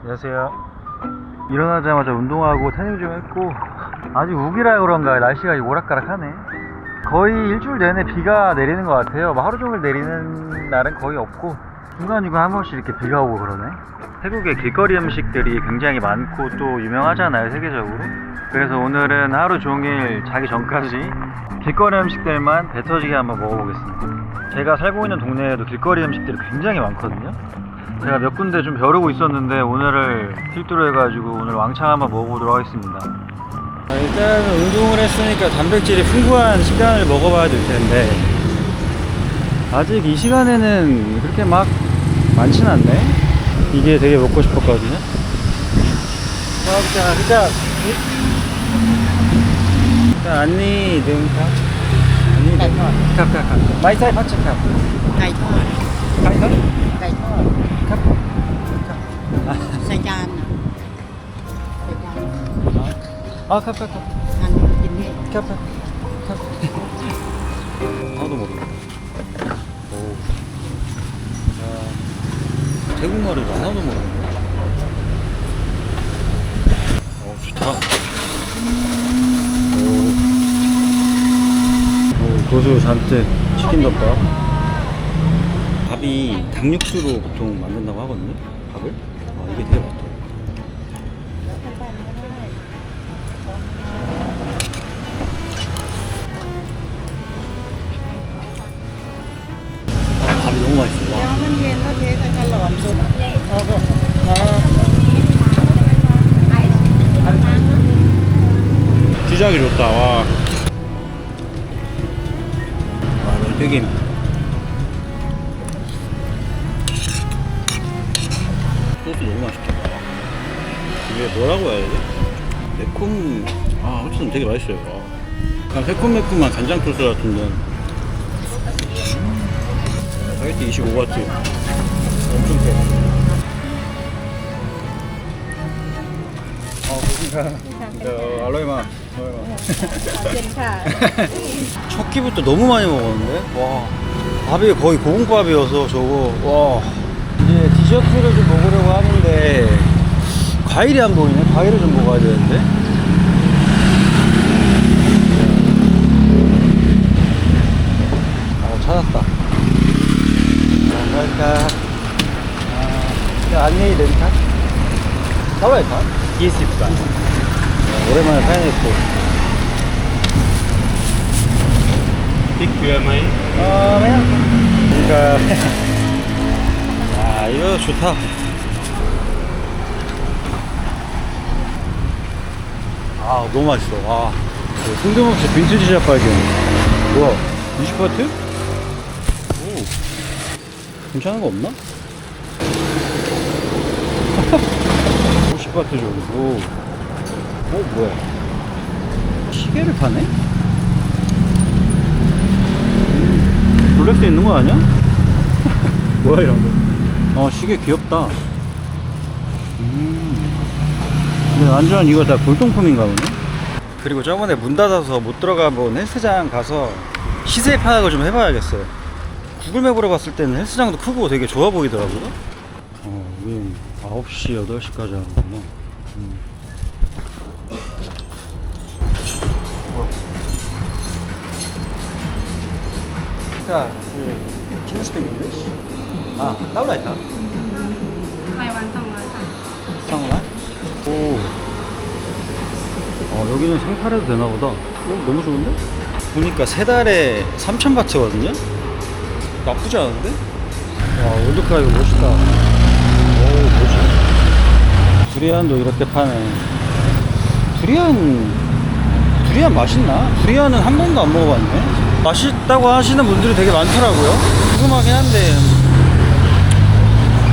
안녕하세요. 일어나자마자 운동하고 태닝 좀 했고, 아직 우기라 그런가 날씨가 오락가락하네. 거의 일주일 내내 비가 내리는 것 같아요. 뭐 하루 종일 내리는 날은 거의 없고 중간중간 한 번씩 이렇게 비가 오고 그러네. 태국의 길거리 음식들이 굉장히 많고 또 유명하잖아요, 세계적으로. 그래서 오늘은 하루 종일 자기 전까지 길거리 음식들만 배 터지게 한번 먹어보겠습니다. 제가 살고 있는 동네에도 길거리 음식들이 굉장히 많거든요. 제가 몇 군데 좀 벼르고 있었는데 오늘을 필두로 해가지고 오늘 왕창 한번 먹어보도록 하겠습니다. 일단 운동을 했으니까 단백질이 풍부한 식단을 먹어봐야 될 텐데 아직 이 시간에는 그렇게 막 많진 않네. 이게 되게 먹고 싶었거든요. 자, 안니 능카 안니 능카 캅 마이사이 파츠 캅 ไก่ทอด 가이서 ไก่ทอด 캅 ใส่จานน่ะใส่จาน 아 캅 หั่นกินนี่ 캅 하나도 모르네. 오. 야, 태국말을 하나도 모르네. 좋다. 오, 고수 잔뜩 치킨덮밥. 밥이 닭육수로 보통 만든다고 하거든요. 밥을. 아, 이게 되게 맛있다. 밥이 너무 맛있어. 와. มันเย็นแล้วเทใส่กระหล่ำซุปเอาก็ 시작이 좋다. 와. 튀김. 소스 너무 맛있다. 이게 뭐라고 해야 되지? 매콤. 아, 어쨌든 되게 맛있어요. 약간 새콤매콤한 간장 소스 같은데. 파게티 25바트. 엄청 세. 알로이마. เย็นค่ะ 첫 끼부터 너무 많이 먹었는데? 와. 밥이 거의 고봉밥이어서 저거. 와. 이제 디저트를 좀 먹으려고 하는데 과일이 안 보이네. 과일을 좀 먹어야 되는데. 찾았다. 그러니까 안녕히 렌카? 사와이카? 20바. 오랜만에 파인애플. 빅뷰어마이 그러니까 야, 이거 좋다. 아, 너무 맛있어. 와, 뜬금없이 빈티지 샵 발견. 뭐야, 20바트? 오, 괜찮은 거 없나? 50바트 정도. 뭐야, 시계를 파네? 롤렉스 있는 거 아니야? 뭐야 이런 거. 시계 귀엽다. 근데 완전 이거 다 골동품인가 보네. 그리고 저번에 문 닫아서 못 들어가 본 헬스장 가서 시세 파악을 좀 해봐야겠어요. 구글맵으로 봤을 때는 헬스장도 크고 되게 좋아 보이더라고요. 여긴 9시, 8시까지 하는구나. 자, Can you speak English? 아, 따블라이카? ไปวัน200ค่ะ 상라? 오. 여기는 생팔해도 되나보다. 너무 좋은데? 보니까 세 달에 3,000바트거든요? 나쁘지 않은데? 와, 월드카 이거 멋있다. 오, 뭐지? 두리안도 이렇게 파네. 두리안 맛있나? 두리안은 한 번도 안 먹어봤네. 맛있다고 하시는 분들이 되게 많더라고요. 궁금하긴 한데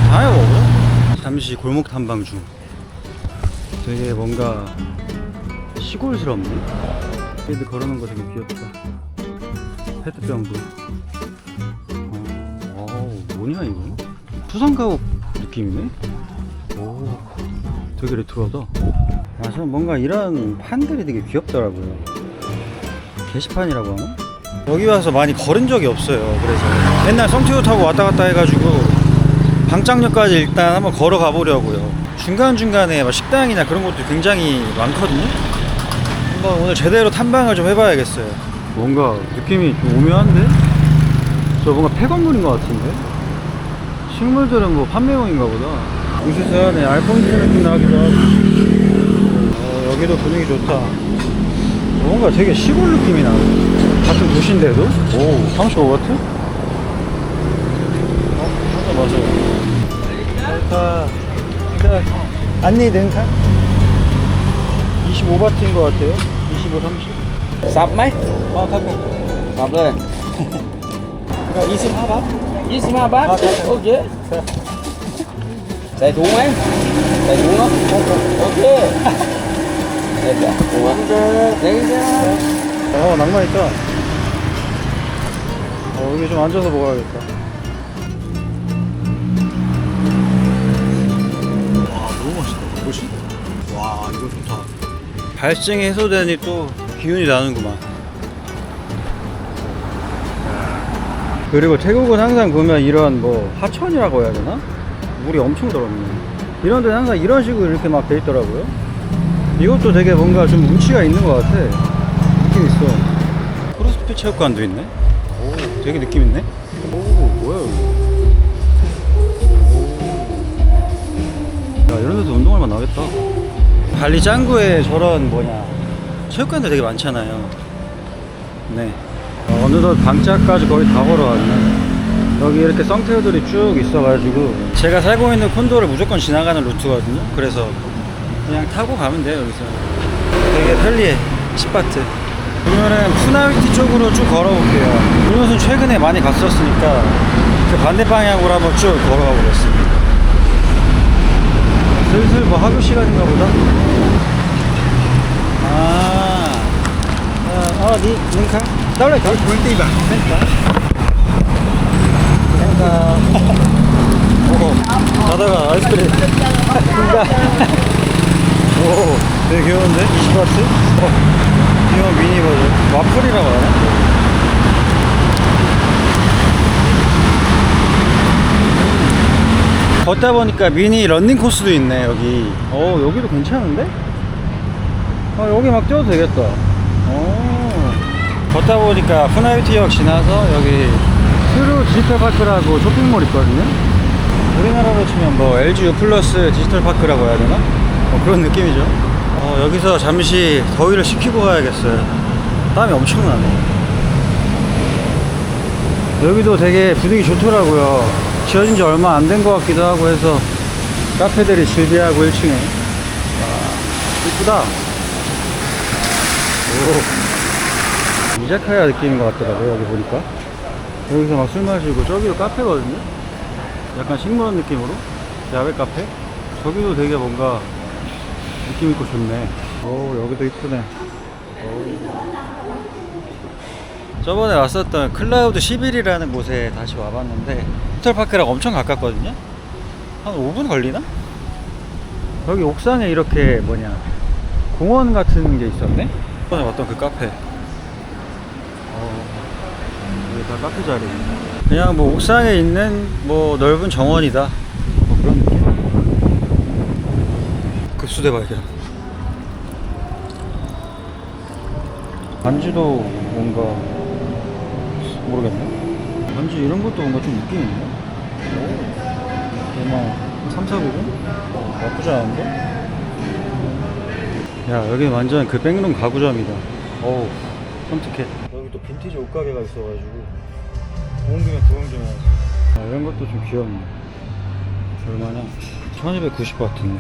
다해 먹어. 잠시 골목 탐방 중. 되게 뭔가 시골스럽네. 애들 걸어놓은 거 되게 귀엽다. 페트병도. 뭐냐 이거? 수상가옥 느낌이네. 오, 되게 레트로하다. 전 뭔가 이런 판들이 되게 귀엽더라고요. 게시판이라고 하나? 여기 와서 많이 걸은 적이 없어요. 그래서 맨날 썸튜브 타고 왔다 갔다 해가지고 방장역까지 일단 한번 걸어 가보려고요. 중간중간에 막 식당이나 그런 것도 굉장히 많거든요. 한번 오늘 제대로 탐방을 좀 해봐야겠어요. 뭔가 느낌이 좀 오묘한데? 저 뭔가 폐건물인 것 같은데? 식물들은 뭐 판매용인가 보다. 으스스하네. 알폰스 느낌 나기도 하고. 여기도 분위기 좋다. 뭔가 되게 시골 느낌이 나. 같은 도시인데도? 오, 35바트? 맞아. 좋다. 그러니까 안니 능카? 25바트인 것 같아요. 25, 30. Sập mấy? 타고. Sập rồi. 25바트? 25 bát. À, Ok. Xài xuống mấy? Xài xuống đó. Ok. Đây kìa. Xuống. Đấy ra. 낭만 있다. 여기 좀 앉아서 먹어야겠다. 와, 너무 맛있다. 뭐지? 와, 이거 좋다. 발생이 해소되니 또 기운이 나는구만. 그리고 태국은 항상 보면 이런 뭐 하천이라고 해야 되나? 물이 엄청 더럽네. 이런 데는 항상 이런 식으로 이렇게 막 돼 있더라고요. 이것도 되게 뭔가 좀 운치가 있는 것 같아. 느낌 있어. 크로스핏 체육관도 있네. 오, 되게 느낌 있네. 오, 뭐야 여기. 야, 이런 데서 운동할 만 나겠다. 발리 짱구에 저런 체육관들 되게 많잖아요. 네. 어느덧 방짝까지 거의 다 걸어왔네. 여기 이렇게 썬테이들이 쭉 있어가지고 제가 살고 있는 콘도를 무조건 지나가는 루트거든요. 그래서 그냥 타고 가면 돼요. 여기서 되게 편리해. 10바트. 그러면은 푸나위티 쪽으로 쭉 걸어볼게요. 이곳은 최근에 많이 갔었으니까 그 반대 방향으로 한번 쭉 걸어가 보겠습니다. 슬슬 뭐 학교 시간인가 보다. 니 능카? đâu có đi bạn. 가다가 아이스크림. 오, 되게 귀여운데? 20바트? 귀여운 미니 버전. 와플이라고 하나? 걷다 보니까 미니 런닝 코스도 있네, 여기. 여기도 괜찮은데? 여기 막 뛰어도 되겠다. 걷다 보니까 푸나위티역 지나서 여기 스루 디지털 파크라고 쇼핑몰 있거든요. 우리나라로 치면 뭐 LG U 플러스 디지털 파크라고 해야 되나? 그런 느낌이죠. 여기서 잠시 더위를 식히고 가야겠어요. 땀이 엄청 나네. 여기도 되게 분위기 좋더라고요. 지어진 지 얼마 안 된 것 같기도 하고 해서 카페들이 즐비하고 1층에. 와, 이쁘다. 오. 이자카야 느낌인 것 같더라고요. 여기 보니까 여기서 막 술 마시고, 저기도 카페거든요. 약간 식물원 느낌으로 야외 카페. 저기도 되게 뭔가 느낌 있고 좋네. 여기도 이쁘네. 저번에 왔었던 클라우드 11이라는 곳에 다시 와봤는데 디지털파크랑 엄청 가깝거든요. 한 5분 걸리나? 여기 옥상에 이렇게 공원 같은 게 있었네. 저번에 왔던 그 카페. 여기 다 카페 자리. 그냥 뭐 옥상에 있는 뭐 넓은 정원이다, 뭐 그런 느낌. 급수대 발견. 반지도 뭔가 모르겠네. 반지 이런 것도 뭔가 좀 느낌이 있네. 대만 3,490? 나쁘지 않은데? 야, 여기 완전 그 백룸 가구점이다. 어우, 섬뜩해. 여기 또 빈티지 옷가게가 있어가지고 좋은 김에 구경 좀 해야지. 이런 것도 좀 귀엽네. 얼마냐? 1290바트네.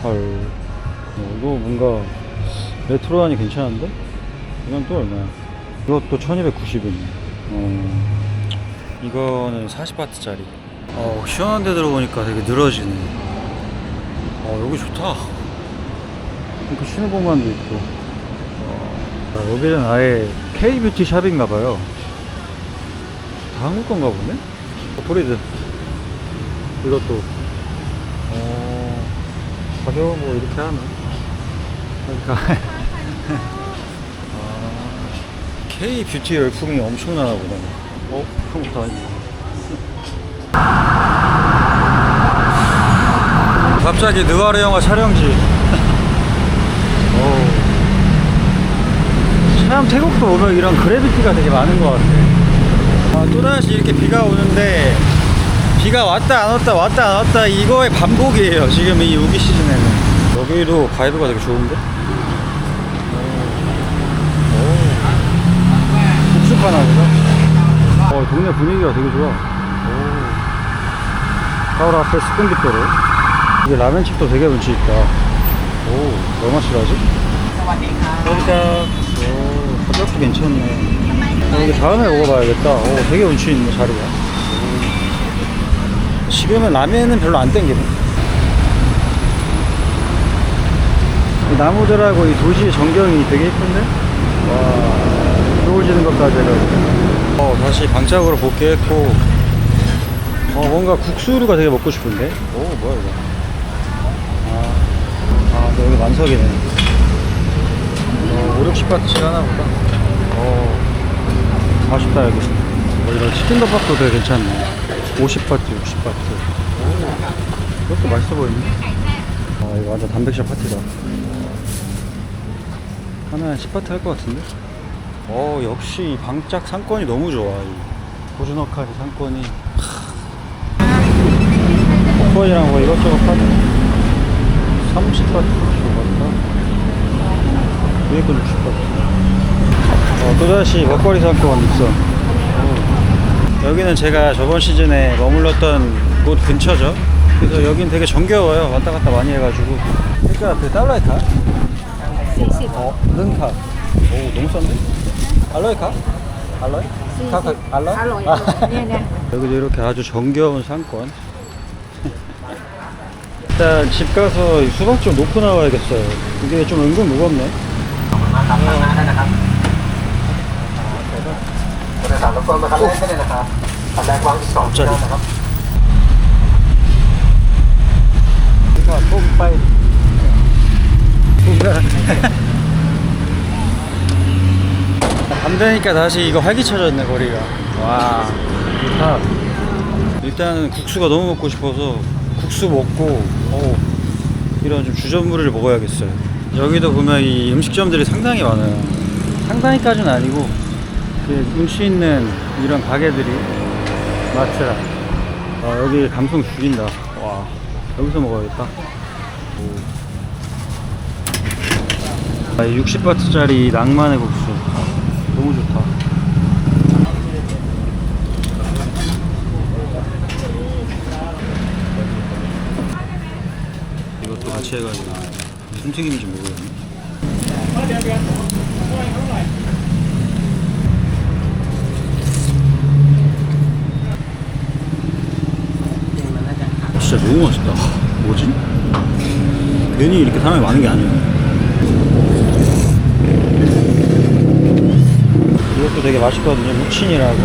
헐. 이거 뭔가 레트로하니 괜찮은데? 이건 또 얼마야? 이것도 1290이네. 이거는 40바트짜리. 시원한 데 들어보니까 되게 늘어지네. 여기 좋다. 이렇게 쉬는 공간도 있고. 여기는 아예 K뷰티 샵인가봐요. 다 한국 건가 보네? 프리드. 이것도. 가격 뭐 이렇게 하나? 그러니까. K뷰티 열풍이 엄청나나 보네. 그런 것도 아니고. 갑자기 느와르 영화 촬영지. 참 태국도 오면 이런 그래비티가 되게 많은 것 같아. 또다시 이렇게 비가 오는데 비가 왔다 안 왔다 왔다 안 왔다 이거의 반복이에요. 지금 이 우기 시즌에는. 여기도 바이브가 되게 좋은데? 국수파나 보다. 동네 분위기가 되게 좋아. 바로 앞에 스콘디포로. 이게 라면집도 되게 운치 있다. 얼마치라지? 그러니까 가격도 괜찮네. 여기 다음에 먹어봐야겠다. 되게 운치 있네 자리가. 지금은 라면은 별로 안 땡기네. 이 나무들하고 이 도시의 전경이 되게 예쁜데? 와, 겨울 지는 것까지 해가지고. 다시 방짝으로 복귀했고, 뭔가 국수류가 되게 먹고 싶은데? 뭐야 이거? 여기 만석이네. 5, 60바트씩 하나보다. 맛있다 여기. 이런 치킨덮밥도 되게 괜찮네. 50바트, 60바트. 이것도 맛있어 보이네. 이거 완전 단백질 파티다. 하나에 10바트 할 것 같은데? 역시 이 방짝 상권이 너무 좋아. 이 고즈넉하게 상권이. 복권이랑 뭐 이것저것 파네. 30바트 들어갔다. 위에 건 60바트. 또다시 먹거리 상권 있어. 여기는 제가 저번 시즌에 머물렀던 곳 근처죠. 그래서 여긴 되게 정겨워요. 왔다 갔다 많이 해가지고. 그러니까 그 달러의 카? 40. 른카. 너무 싼데? 알로에 카? 알로에? 알로에? 알로에. 네네. 여기도 이렇게 아주 정겨운 상권. 일단 집 가서 수박 좀 놓고 나와야겠어요. 이게 좀 은근 무겁네. 갑자기. 밤 되니까 다시 이거 활기차졌네 거리가. 와 좋다. 일단은 국수가 너무 먹고 싶어서 국수 먹고 이런 좀 주전부리를 먹어야겠어요. 여기도 보면 이 음식점들이 상당히 많아요. 상당히까지는 아니고 운치 있는 이런 가게들이 마트라. 여기 감성 죽인다. 와 여기서 먹어야겠다. 60바트짜리 낭만의 국수 너무 좋다. 이것도 같이 해가지고 순튀김 좀 먹어야겠네. 진짜 너무 맛있다. 뭐지? 면이 이렇게 사람이 많은 게 아니야. 이것도 되게 맛있거든요. 무친이라고.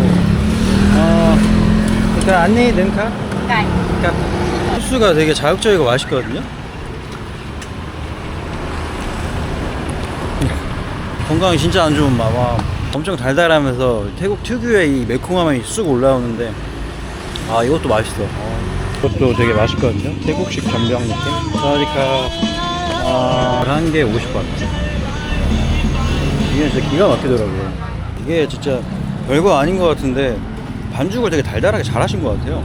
그러니까 안니 능카? 그러니까 소스가 되게 자극적이고 맛있거든요. 건강이 진짜 안 좋은 맛. 엄청 달달하면서 태국 특유의 이 매콤함이 쑥 올라오는데 이것도 맛있어. 이것도 되게 맛있거든요. 태국식 전병 느낌. 그러니까 한 개 50원. 이게 진짜 기가 막히더라고요. 이게 진짜 별거 아닌 것 같은데 반죽을 되게 달달하게 잘 하신 것 같아요.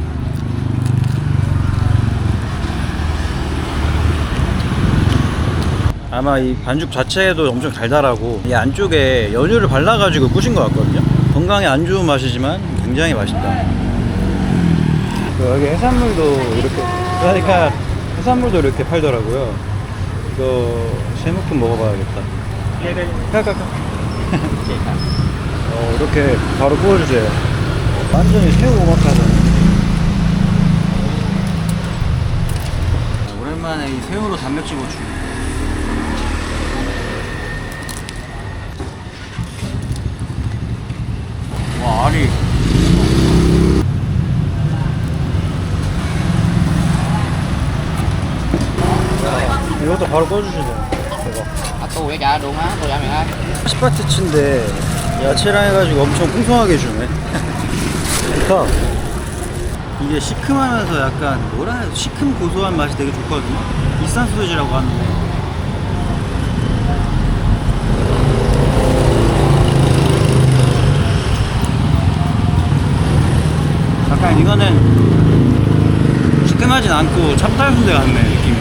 아마 이 반죽 자체도 엄청 달달하고 이 안쪽에 연유를 발라가지고 꾸신 것 같거든요. 건강에 안 좋은 맛이지만 굉장히 맛있다. 여기 해산물도 이렇게, 그러니까 해산물도 이렇게 팔더라고요. 이거 새우묵 먹어봐야겠다. 이렇게 바로 구워주세요. 완전히 새우 오마카세. 오랜만에 이 새우로 단백질 보충. 와, 알이. 이것도 바로 꺼주시네요. 대박. 또 왜 자 đúng á, tôi ăn được á. 시파트치인데 야채랑 해가지고 엄청 풍성하게 주네. 좋다. 이게 시큼하면서 약간 뭐라 해야 돼? 시큼 고소한 맛이 되게 좋거든요. 이산 소시지라고 하는데. 약간 이거는 시큼하진 않고 찹쌀순대 같네 느낌이.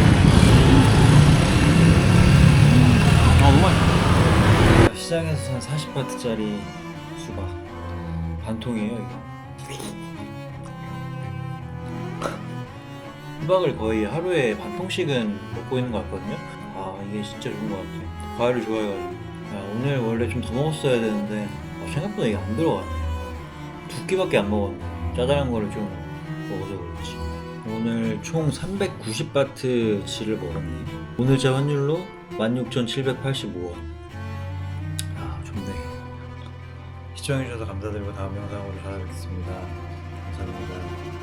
너무 맛있어. 시장에서 산 40바트짜리 수박 반통이에요 이거. 수박을 거의 하루에 반 통씩은 먹고 있는 것 같거든요. 아 이게 진짜 좋은 것 같아요. 과일을 좋아해가지고. 야, 오늘 원래 좀 더 먹었어야 되는데 생각보다 이게 안 들어가네. 2끼밖에 안 먹었네. 짜잘한 거를 좀 먹어서 그렇지. 오늘 총 390바트치를 먹었네. 오늘자 환율로 16,785원. 아 좋네. 시청해주셔서 감사드리고 다음 영상으로 찾아뵙겠습니다. 감사합니다.